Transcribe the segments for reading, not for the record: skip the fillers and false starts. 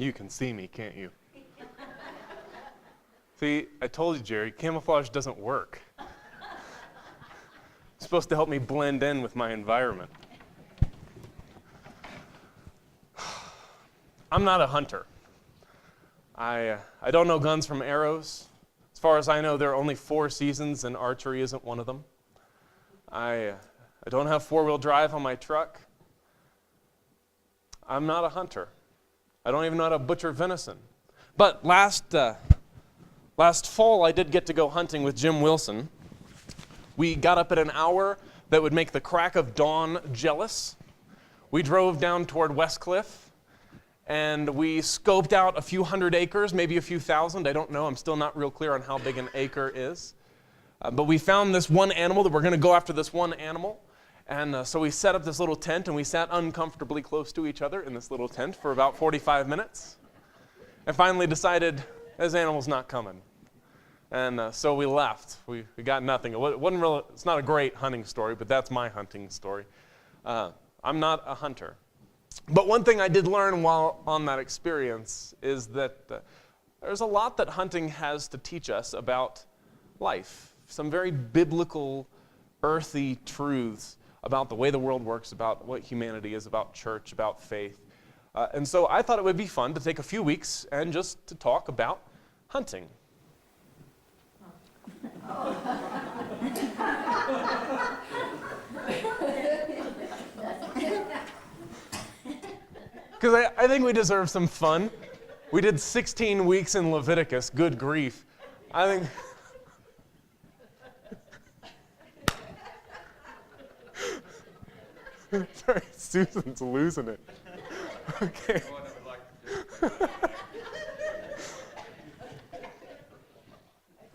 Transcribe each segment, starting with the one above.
You can see me, can't you? See, I told you, Jerry, camouflage doesn't work. It's supposed to help me blend in with my environment. I'm not a hunter. I don't know guns from arrows. As far as I know, there are only 4 seasons, and archery isn't one of them. I don't have 4-wheel drive on my truck. I'm not a hunter. I don't even know how to butcher venison. But last fall, I did get to go hunting with Jim Wilson. We got up at an hour that would make the crack of dawn jealous. We drove down toward Westcliff, and we scoped out a few hundred acres, maybe a few thousand. I don't know. I'm still not real clear on how big an acre is. But we found this one animal that we're going to go after this one animal. And so we set up this little tent, and we sat uncomfortably close to each other in this little tent for about 45 minutes. And finally decided, this animal's not coming. And so we left. We got nothing. It's not a great hunting story, but that's my hunting story. I'm not a hunter. But one thing I did learn while on that experience is that there's a lot that hunting has to teach us about life. Some very biblical, earthy truths about the way the world works, about what humanity is, about church, about faith. And so I thought it would be fun to take a few weeks and just to talk about hunting. Because I think we deserve some fun. We did 16 weeks in Leviticus, good grief. I think... Sorry, Susan's losing it. Okay.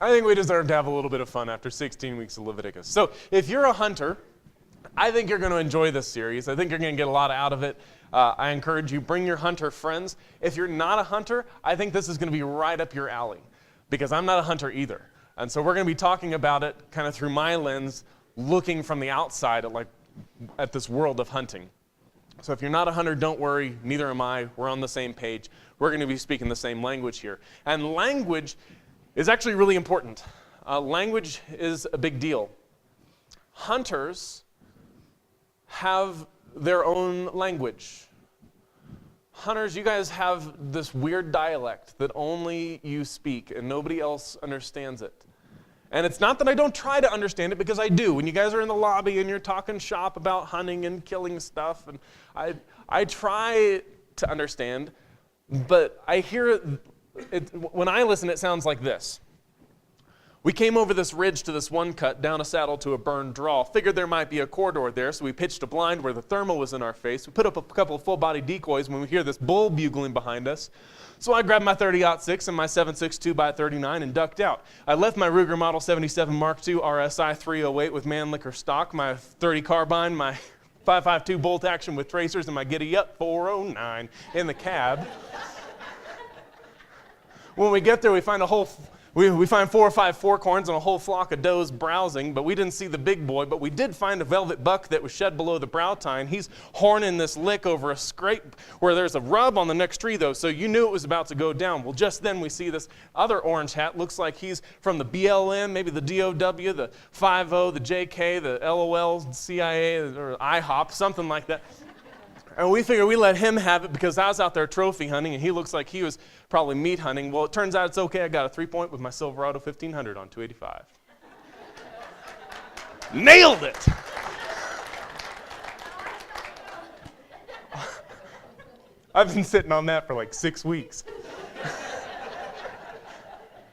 I think we deserve to have a little bit of fun after 16 weeks of Leviticus. So if you're a hunter, I think you're going to enjoy this series. I think you're going to get a lot out of it. I encourage you, bring your hunter friends. If you're not a hunter, I think this is going to be right up your alley, because I'm not a hunter either. And so we're going to be talking about it kind of through my lens, looking from the outside at this world of hunting. So if you're not a hunter, don't worry, neither am I. We're on the same page. We're going to be speaking the same language here. And language is actually really important. Language is a big deal. Hunters have their own language. Hunters, you guys have this weird dialect that only you speak and nobody else understands it. And it's not that I don't try to understand it, because I do. When you guys are in the lobby and you're talking shop about hunting and killing stuff, and I try to understand, but I hear it, when I listen, it sounds like this. We came over this ridge to this one cut, down a saddle to a burned draw. Figured there might be a corridor there, so we pitched a blind where the thermal was in our face. We put up a couple of full-body decoys when we hear this bull bugling behind us. So I grabbed my 30-06 and my 7.62 by 39 and ducked out. I left my Ruger Model 77 Mark II RSI 308 with Mannlicher stock, my 30 carbine, my 5.52 bolt action with tracers, and my giddy-up 409 in the cab. When we get there, we find we find 4 or 5 fork horns and a whole flock of does browsing, but we didn't see the big boy. But we did find a velvet buck that was shed below the brow tine. He's horning this lick over a scrape where there's a rub on the next tree, though, so you knew it was about to go down. Well, just then we see this other orange hat. Looks like he's from the BLM, maybe the DOW, the 5-0, the JK, the LOL, CIA, or IHOP, something like that. And we figured we let him have it because I was out there trophy hunting, and he looks like he was probably meat hunting. Well, it turns out it's okay. I got a 3-point with my Silverado 1500 on 285. Nailed it! I've been sitting on that for like 6 weeks.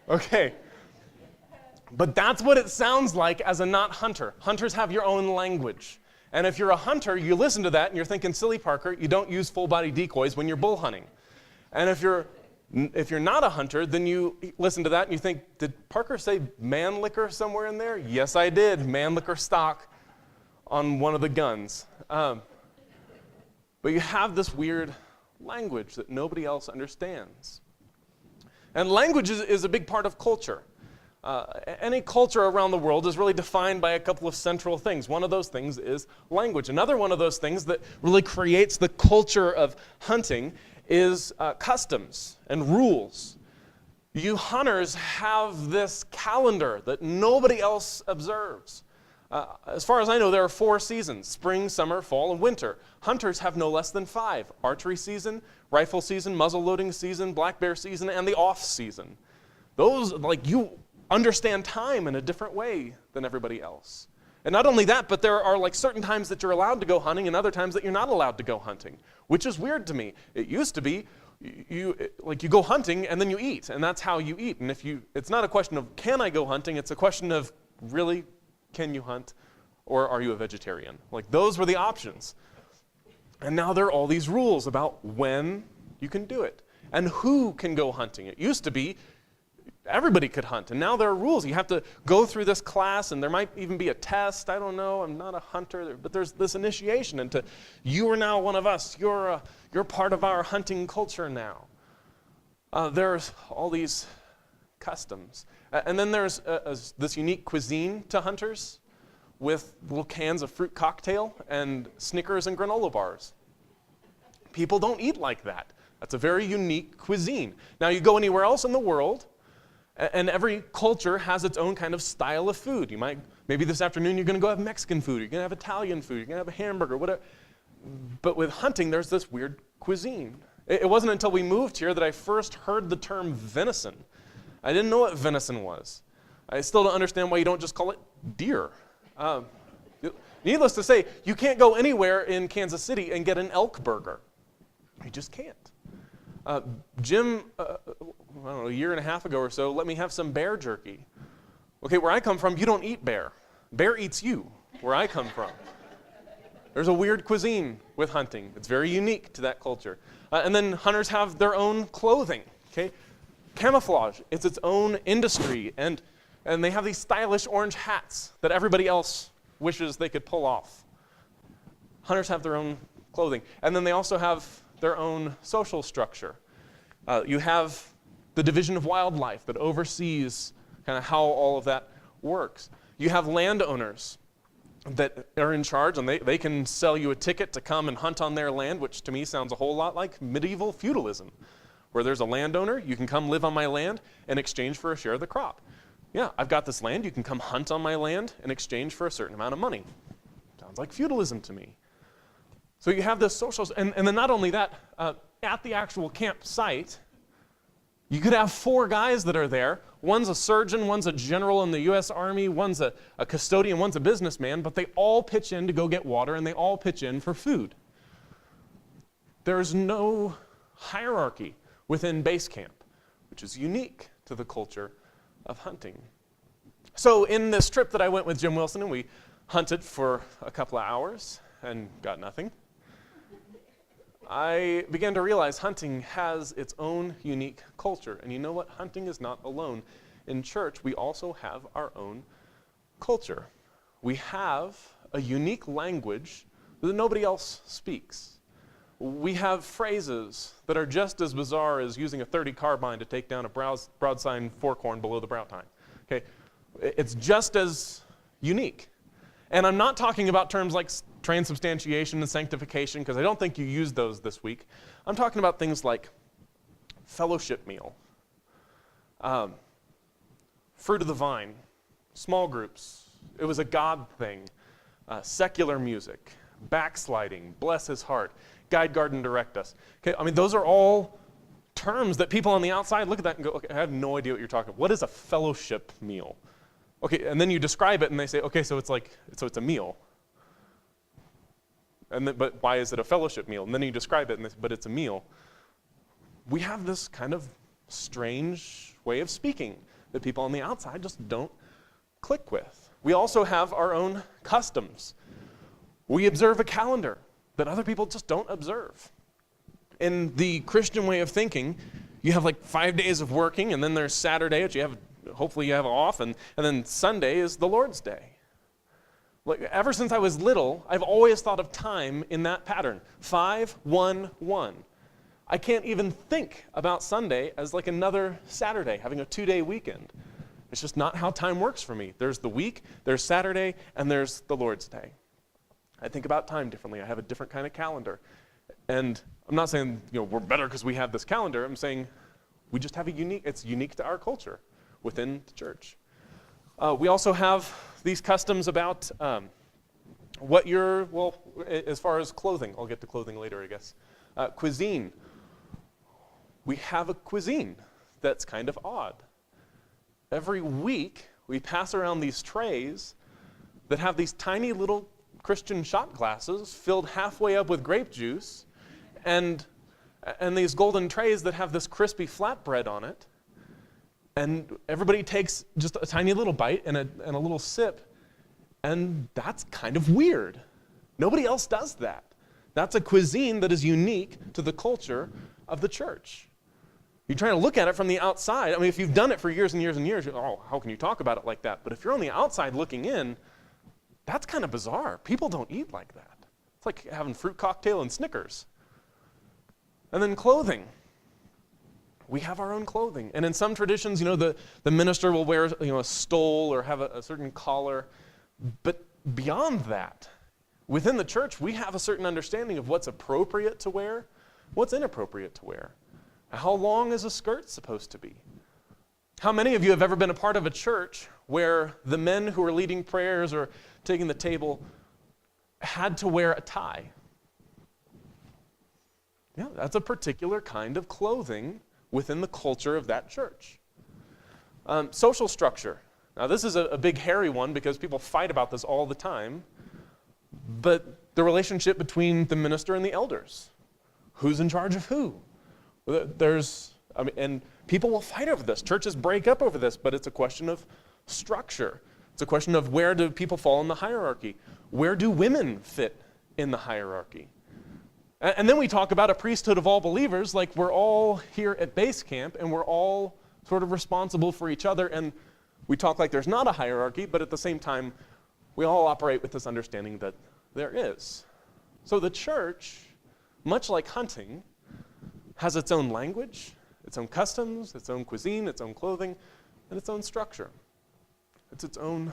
Okay. But that's what it sounds like as a not hunter. Hunters have your own language. And if you're a hunter, you listen to that and you're thinking, silly Parker, you don't use full-body decoys when you're bull hunting. And if you're not a hunter, then you listen to that and you think, did Parker say Mannlicher somewhere in there? Yes, I did. Mannlicher stock on one of the guns. But you have this weird language that nobody else understands. And language is a big part of culture. Any culture around the world is really defined by a couple of central things. One of those things is language. Another one of those things that really creates the culture of hunting is customs and rules. You hunters have this calendar that nobody else observes. As far as I know, there are 4 seasons: spring, summer, fall, and winter. Hunters have no less than 5: archery season, rifle season, muzzle loading season, black bear season, and the off season. Those, you understand time in a different way than everybody else. And not only that, but there are certain times that you're allowed to go hunting and other times that you're not allowed to go hunting, which is weird to me. It used to be you go hunting and then you eat, and that's how you eat. And it's not a question of can I go hunting, it's a question of really, can you hunt, or are you a vegetarian? Those were the options. And now there are all these rules about when you can do it and who can go hunting. It used to be everybody could hunt, and now there are rules. You have to go through this class, and there might even be a test. I don't know. I'm not a hunter, but there's this initiation into you are now one of us. You're part of our hunting culture now. There's all these customs. And then there's this unique cuisine to hunters with little cans of fruit cocktail and Snickers and granola bars. People don't eat like that. That's a very unique cuisine. Now you go anywhere else in the world, and every culture has its own kind of style of food. Maybe this afternoon you're going to go have Mexican food, you're going to have Italian food, you're going to have a hamburger, whatever. But with hunting, there's this weird cuisine. It wasn't until we moved here that I first heard the term venison. I didn't know what venison was. I still don't understand why you don't just call it deer. Needless to say, you can't go anywhere in Kansas City and get an elk burger. You just can't. Jim, I don't know, a year and a half ago or so, let me have some bear jerky. Okay, where I come from, you don't eat bear. Bear eats you, where I come from. There's a weird cuisine with hunting. It's very unique to that culture. And then hunters have their own clothing, okay? Camouflage, it's its own industry, and they have these stylish orange hats that everybody else wishes they could pull off. Hunters have their own clothing. And then they also have their own social structure. You have the Division of Wildlife that oversees kind of how all of that works. You have landowners that are in charge, and they can sell you a ticket to come and hunt on their land, which to me sounds a whole lot like medieval feudalism, where there's a landowner, you can come live on my land in exchange for a share of the crop. Yeah, I've got this land, you can come hunt on my land in exchange for a certain amount of money. Sounds like feudalism to me. So you have this social, and then not only that, at the actual campsite, you could have 4 guys that are there. One's a surgeon, one's a general in the U.S. Army, one's a custodian, one's a businessman, but they all pitch in to go get water, and they all pitch in for food. There's no hierarchy within base camp, which is unique to the culture of hunting. So in this trip that I went with Jim Wilson, and we hunted for a couple of hours and got nothing, I began to realize hunting has its own unique culture. And you know what? Hunting is not alone. In church, we also have our own culture. We have a unique language that nobody else speaks. We have phrases that are just as bizarre as using a .30 carbine to take down a broadside forkhorn below the brow tine. Okay? It's just as unique. And I'm not talking about terms like transubstantiation and sanctification, because I don't think you used those this week. I'm talking about things like fellowship meal, fruit of the vine, small groups, it was a God thing, secular music, backsliding, bless his heart, guide, guard, and direct us. Okay, I mean, those are all terms that people on the outside look at that and go, okay, I have no idea what you're talking about. What is a fellowship meal? Okay, and then you describe it and they say, okay, so it's a meal. And then, but why is it a fellowship meal? And then you describe it, and but it's a meal. We have this kind of strange way of speaking that people on the outside just don't click with. We also have our own customs. We observe a calendar that other people just don't observe. In the Christian way of thinking, you have 5 days of working, and then there's Saturday, which hopefully you have off, and then Sunday is the Lord's Day. Ever since I was little, I've always thought of time in that pattern. 5, 1, 1. I can't even think about Sunday as another Saturday, having a 2-day weekend. It's just not how time works for me. There's the week, there's Saturday, and there's the Lord's Day. I think about time differently. I have a different kind of calendar. And I'm not saying we're better because we have this calendar. I'm saying we just have it's unique to our culture within the church. We also have these customs about as far as clothing. I'll get to clothing later, I guess. Cuisine. We have a cuisine that's kind of odd. Every week, we pass around these trays that have these tiny little Christian shot glasses filled halfway up with grape juice, and these golden trays that have this crispy flatbread on it. And everybody takes just a tiny little bite and a little sip, and that's kind of weird. Nobody else does that. That's a cuisine that is unique to the culture of the church. You're trying to look at it from the outside. I mean, if you've done it for years and years and years, how can you talk about it like that? But if you're on the outside looking in, that's kind of bizarre. People don't eat like that. It's like having fruit cocktail and Snickers. And then clothing. We have our own clothing. And in some traditions, the minister will wear a stole or have a certain collar. But beyond that, within the church, we have a certain understanding of what's appropriate to wear, what's inappropriate to wear. How long is a skirt supposed to be? How many of you have ever been a part of a church where the men who are leading prayers or taking the table had to wear a tie? Yeah, that's a particular kind of clothing within the culture of that church. Social structure. Now, this is a big hairy one because people fight about this all the time. But the relationship between the minister and the elders. Who's in charge of who? And people will fight over this. Churches break up over this, but it's a question of structure. It's a question of where do people fall in the hierarchy? Where do women fit in the hierarchy? And then we talk about a priesthood of all believers, like we're all here at base camp and we're all sort of responsible for each other. And we talk like there's not a hierarchy, but at the same time, we all operate with this understanding that there is. So the church, much like hunting, has its own language, its own customs, its own cuisine, its own clothing, and its own structure. It's its own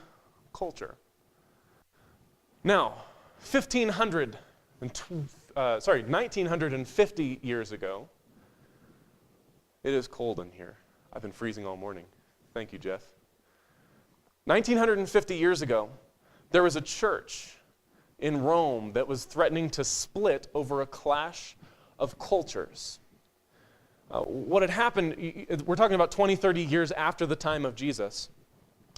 culture. Now, 1950 years ago, it is cold in here. I've been freezing all morning. Thank you, Jeff. 1950 years ago, there was a church in Rome that was threatening to split over a clash of cultures. What had happened, we're talking about 20, 30 years after the time of Jesus.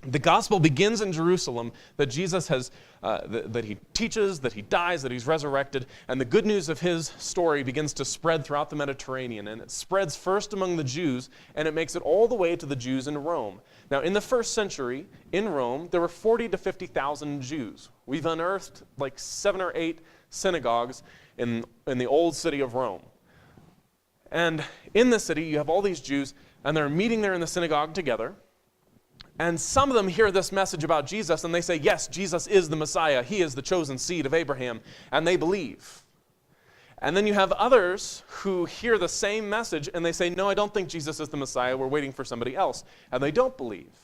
The gospel begins in Jerusalem, that Jesus has, that he teaches, that he dies, that he's resurrected, and the good news of his story begins to spread throughout the Mediterranean, and it spreads first among the Jews, and it makes it all the way to the Jews in Rome. Now, in the first century, in Rome, there were 40 to 50,000 Jews. We've unearthed like 7 or 8 synagogues in the old city of Rome. And in the city, you have all these Jews, and they're meeting there in the synagogue together. And some of them hear this message about Jesus, and they say, yes, Jesus is the Messiah. He is the chosen seed of Abraham. And they believe. And then you have others who hear the same message, and they say, no, I don't think Jesus is the Messiah. We're waiting for somebody else. And they don't believe.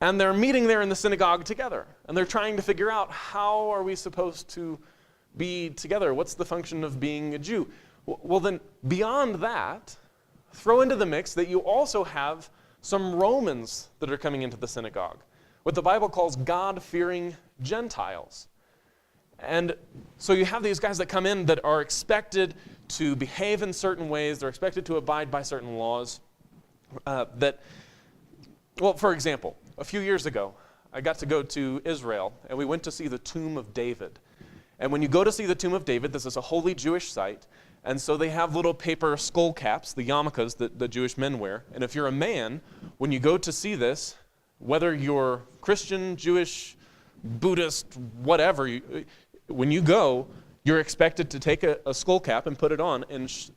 And they're meeting there in the synagogue together. And they're trying to figure out, how are we supposed to be together? What's the function of being a Jew? Well, then, beyond that, throw into the mix that you also have some Romans that are coming into the synagogue, what the Bible calls God-fearing Gentiles. And so you have these guys that come in that are expected to behave in certain ways, they're expected to abide by certain laws. For example, a few years ago, I got to go to Israel, and we went to see the tomb of David. And when you go to see the tomb of David, this is a holy Jewish site, and so they have little paper skull caps, the yarmulkes that the Jewish men wear. And if you're a man, when you go to see this, whether you're Christian, Jewish, Buddhist, whatever, when you go, you're expected to take a skull cap and put it on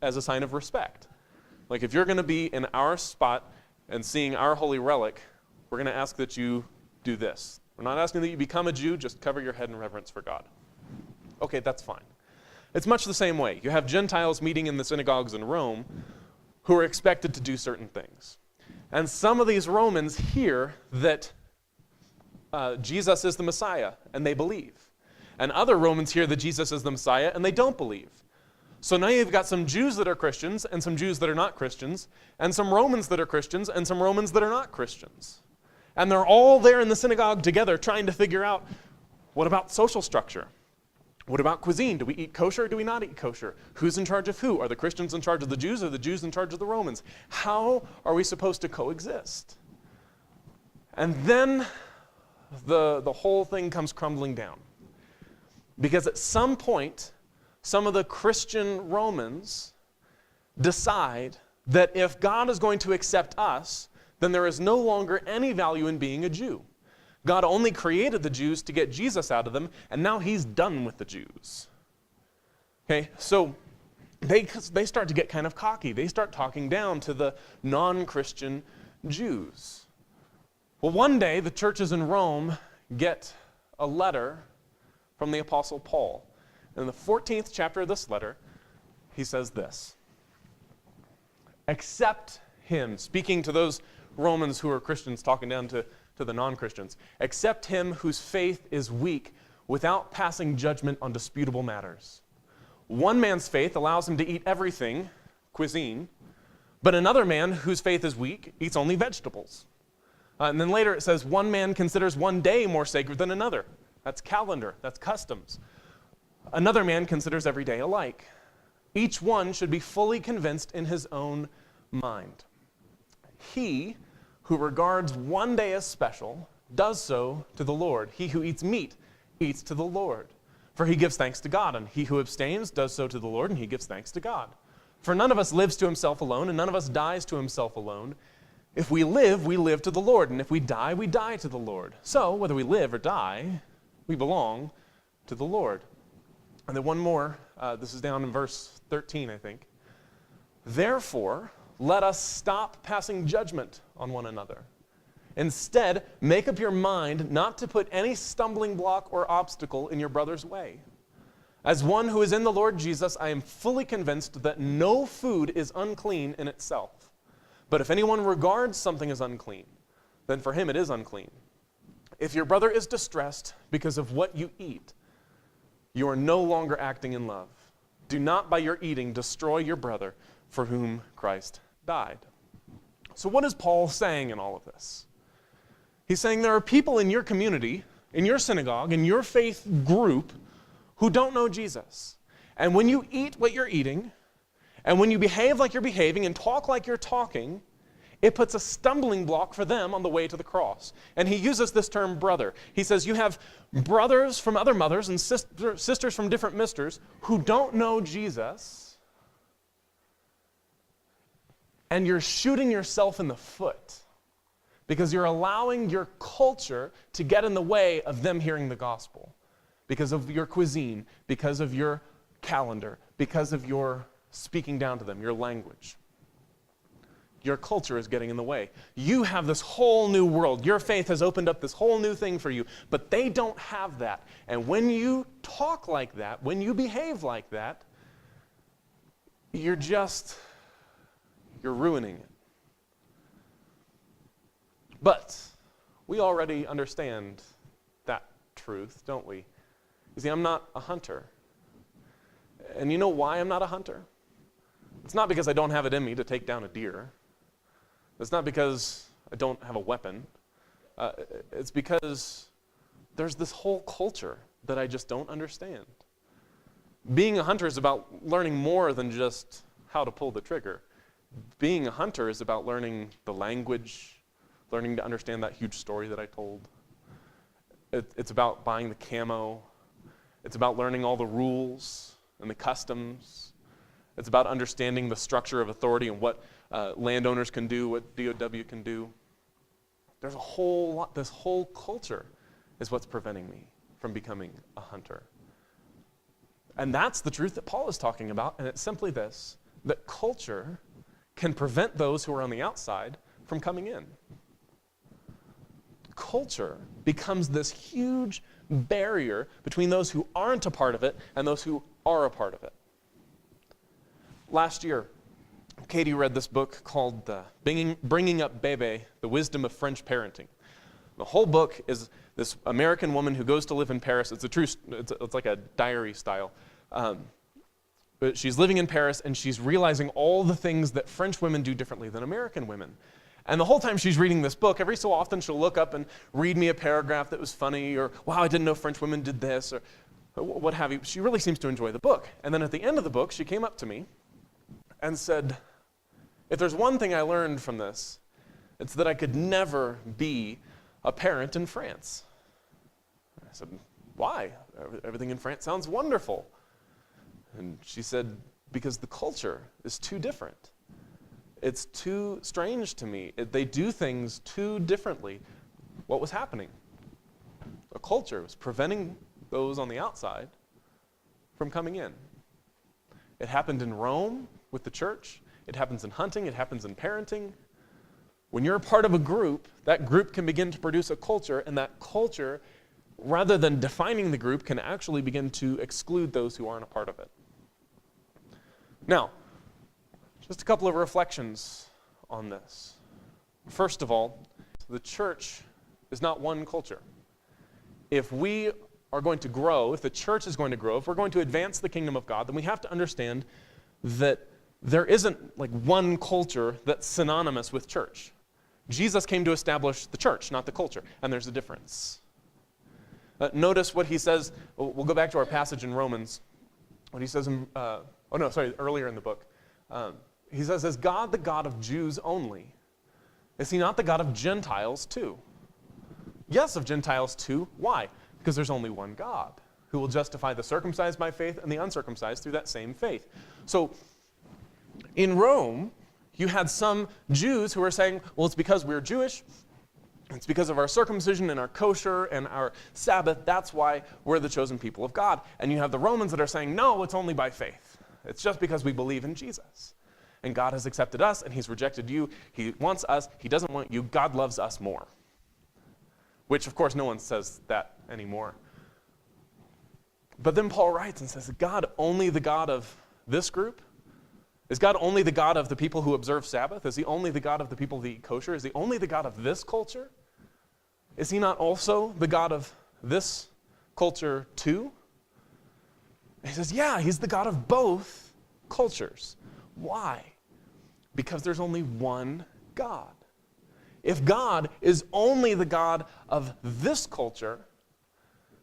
as a sign of respect. Like if you're going to be in our spot and seeing our holy relic, we're going to ask that you do this. We're not asking that you become a Jew, just cover your head in reverence for God. Okay, that's fine. It's much the same way. You have Gentiles meeting in the synagogues in Rome who are expected to do certain things. And some of these Romans hear that Jesus is the Messiah, and they believe. And other Romans hear that Jesus is the Messiah, and they don't believe. So now you've got some Jews that are Christians and some Jews that are not Christians, and some Romans that are Christians and some Romans that are not Christians. And they're all there in the synagogue together trying to figure out, what about social structure? What about cuisine? Do we eat kosher or do we not eat kosher? Who's in charge of who? Are the Christians in charge of the Jews or the Jews in charge of the Romans? How are we supposed to coexist? And then the whole thing comes crumbling down. Because at some point, some of the Christian Romans decide that if God is going to accept us, then there is no longer any value in being a Jew. God only created the Jews to get Jesus out of them, and now he's done with the Jews. Okay, so they start to get kind of cocky. They start talking down to the non-Christian Jews. Well, one day, the churches in Rome get a letter from the Apostle Paul. In the 14th chapter of this letter, he says this: accept him, speaking to those Romans who are Christians, talking down to the non-Christians. Accept him whose faith is weak without passing judgment on disputable matters. One man's faith allows him to eat everything, cuisine, but another man whose faith is weak eats only vegetables. And then later it says, one man considers one day more sacred than another. That's calendar, that's customs. Another man considers every day alike. Each one should be fully convinced in his own mind. He who regards one day as special does so to the Lord. He who eats meat eats to the Lord, for he gives thanks to God. And he who abstains does so to the Lord, and he gives thanks to God. For none of us lives to himself alone, and none of us dies to himself alone. If we live to the Lord, and if we die to the Lord. So, whether we live or die, we belong to the Lord. And then one more, this is down in verse 13, I think. Therefore, let us stop passing judgment on one another. Instead, make up your mind not to put any stumbling block or obstacle in your brother's way. As one who is in the Lord Jesus, I am fully convinced that no food is unclean in itself. But if anyone regards something as unclean, then for him it is unclean. If your brother is distressed because of what you eat, you are no longer acting in love. Do not by your eating destroy your brother for whom Christ died. So what is Paul saying in all of this? He's saying there are people in your community, in your synagogue, in your faith group who don't know Jesus. And when you eat what you're eating, and when you behave like you're behaving and talk like you're talking, it puts a stumbling block for them on the way to the cross. And he uses this term brother. He says you have brothers from other mothers and sisters from different misters who don't know Jesus, and you're shooting yourself in the foot because you're allowing your culture to get in the way of them hearing the gospel because of your cuisine, because of your calendar, because of your speaking down to them, your language. Your culture is getting in the way. You have this whole new world. Your faith has opened up this whole new thing for you, but they don't have that. And when you talk like that, when you behave like that, you're ruining it. But we already understand that truth, don't we? You see, I'm not a hunter. And you know why I'm not a hunter? It's not because I don't have it in me to take down a deer. It's not because I don't have a weapon. It's because there's this whole culture that I just don't understand. Being a hunter is about learning more than just how to pull the trigger. Being a hunter is about learning the language, learning to understand that huge story that I told. It's about buying the camo. It's about learning all the rules and the customs. It's about understanding the structure of authority and what landowners can do, what DOW can do. There's a whole lot. This whole culture is what's preventing me from becoming a hunter. And that's the truth that Paul is talking about, and it's simply this, that culture can prevent those who are on the outside from coming in. Culture becomes this huge barrier between those who aren't a part of it and those who are a part of it. Last year, Katie read this book called Bringing Up Bebe, The Wisdom of French Parenting. The whole book is this American woman who goes to live in Paris. It's like a diary style. she's living in Paris, and she's realizing all the things that French women do differently than American women. And the whole time she's reading this book, every so often she'll look up and read me a paragraph that was funny, or, wow, I didn't know French women did this, or what have you. She really seems to enjoy the book. And then at the end of the book, she came up to me and said, if there's one thing I learned from this, it's that I could never be a parent in France. I said, why? Everything in France sounds wonderful. And she said, because the culture is too different. It's too strange to me. They do things too differently. What was happening? A culture was preventing those on the outside from coming in. It happened in Rome with the church. It happens in hunting. It happens in parenting. When you're a part of a group, that group can begin to produce a culture, and that culture, rather than defining the group, can actually begin to exclude those who aren't a part of it. Now, just a couple of reflections on this. First of all, the church is not one culture. If we are going to grow, if the church is going to grow, if we're going to advance the kingdom of God, then we have to understand that there isn't like one culture that's synonymous with church. Jesus came to establish the church, not the culture, and there's a difference. Notice what he says. We'll go back to our passage in Romans. What he says earlier in the book. He says, is God the God of Jews only? Is he not the God of Gentiles too? Yes, of Gentiles too. Why? Because there's only one God who will justify the circumcised by faith and the uncircumcised through that same faith. So in Rome, you had some Jews who were saying, well, it's because we're Jewish, it's because of our circumcision and our kosher and our Sabbath, that's why we're the chosen people of God. And you have the Romans that are saying, no, it's only by faith. It's just because we believe in Jesus. And God has accepted us, and he's rejected you. He wants us. He doesn't want you. God loves us more. Which, of course, no one says that anymore. But then Paul writes and says, is God only the God of this group? Is God only the God of the people who observe Sabbath? Is he only the God of the people who eat kosher? Is he only the God of this culture? Is he not also the God of this culture too? And he says, yeah, he's the God of both cultures. Why? Because there's only one God. If God is only the God of this culture,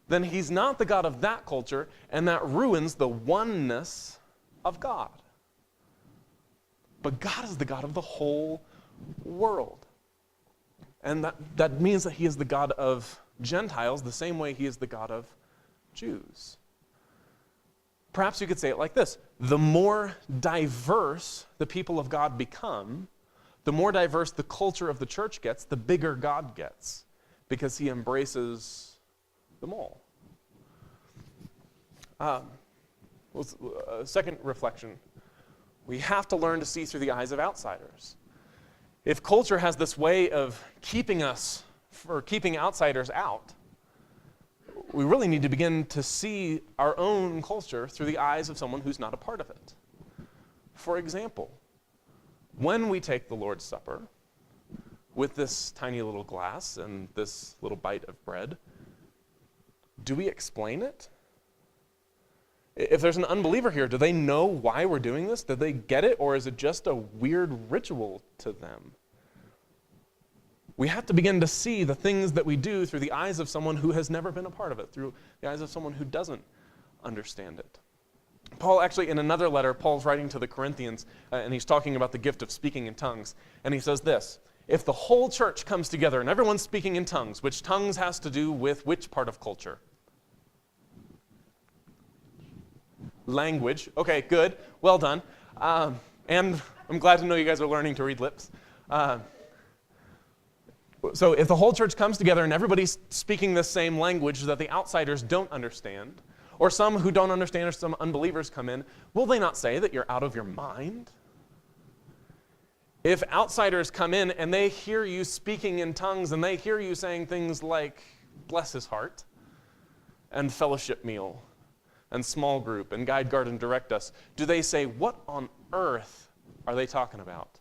then he's not the God of that culture, and that ruins the oneness of God. But God is the God of the whole world. And that means that he is the God of Gentiles the same way he is the God of Jews. Perhaps you could say it like this. The more diverse the people of God become, the more diverse the culture of the church gets, the bigger God gets, because he embraces them all. Second reflection. We have to learn to see through the eyes of outsiders. If culture has this way of keeping outsiders out, we really need to begin to see our own culture through the eyes of someone who's not a part of it. For example, when we take the Lord's Supper with this tiny little glass and this little bite of bread, do we explain it? If there's an unbeliever here, do they know why we're doing this? Do they get it, or is it just a weird ritual to them? We have to begin to see the things that we do through the eyes of someone who has never been a part of it, through the eyes of someone who doesn't understand it. Paul actually, in another letter, Paul's writing to the Corinthians, and he's talking about the gift of speaking in tongues. And he says this, if the whole church comes together and everyone's speaking in tongues, which tongues has to do with which part of culture? Language. Okay, good. Well done. And I'm glad to know you guys are learning to read lips. So if the whole church comes together and everybody's speaking the same language that the outsiders don't understand, or some who don't understand or some unbelievers come in, will they not say that you're out of your mind? If outsiders come in and they hear you speaking in tongues and they hear you saying things like, bless his heart, and fellowship meal, and small group, and guide, guard, and direct us, do they say, what on earth are they talking about?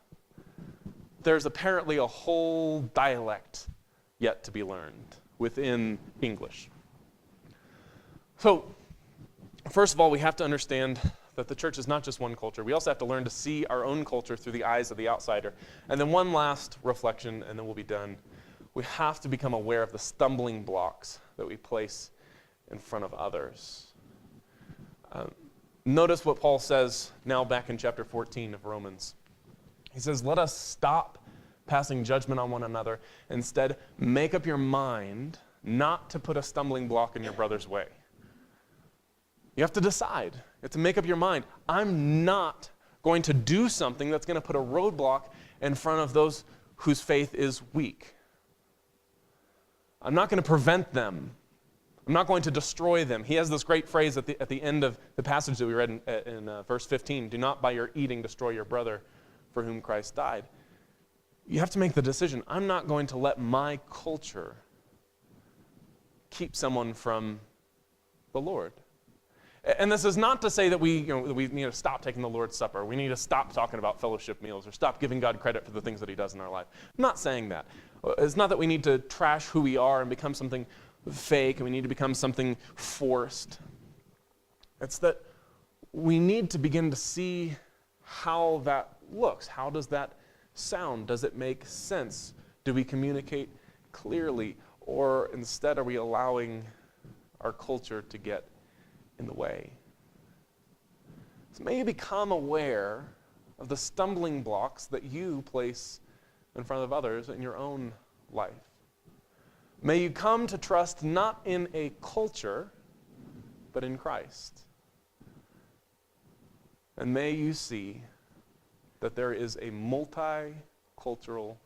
There's apparently a whole dialect yet to be learned within English. So, first of all, we have to understand that the church is not just one culture. We also have to learn to see our own culture through the eyes of the outsider. And then one last reflection, and then we'll be done. We have to become aware of the stumbling blocks that we place in front of others. Notice what Paul says now back in chapter 14 of Romans. He says, let us stop passing judgment on one another. Instead, make up your mind not to put a stumbling block in your brother's way. You have to decide. You have to make up your mind. I'm not going to do something that's going to put a roadblock in front of those whose faith is weak. I'm not going to prevent them. I'm not going to destroy them. He has this great phrase at the end of the passage that we read in verse 15. Do not by your eating destroy your brother for whom Christ died. You have to make the decision. I'm not going to let my culture keep someone from the Lord. And this is not to say that we need to stop taking the Lord's Supper. We need to stop talking about fellowship meals or stop giving God credit for the things that he does in our life. I'm not saying that. It's not that we need to trash who we are and become something fake and we need to become something forced. It's that we need to begin to see how that looks. How does that sound? Does it make sense? Do we communicate clearly? Or instead are we allowing our culture to get in the way? So may you become aware of the stumbling blocks that you place in front of others in your own life. May you come to trust not in a culture, but in Christ. And may you see that there is a multicultural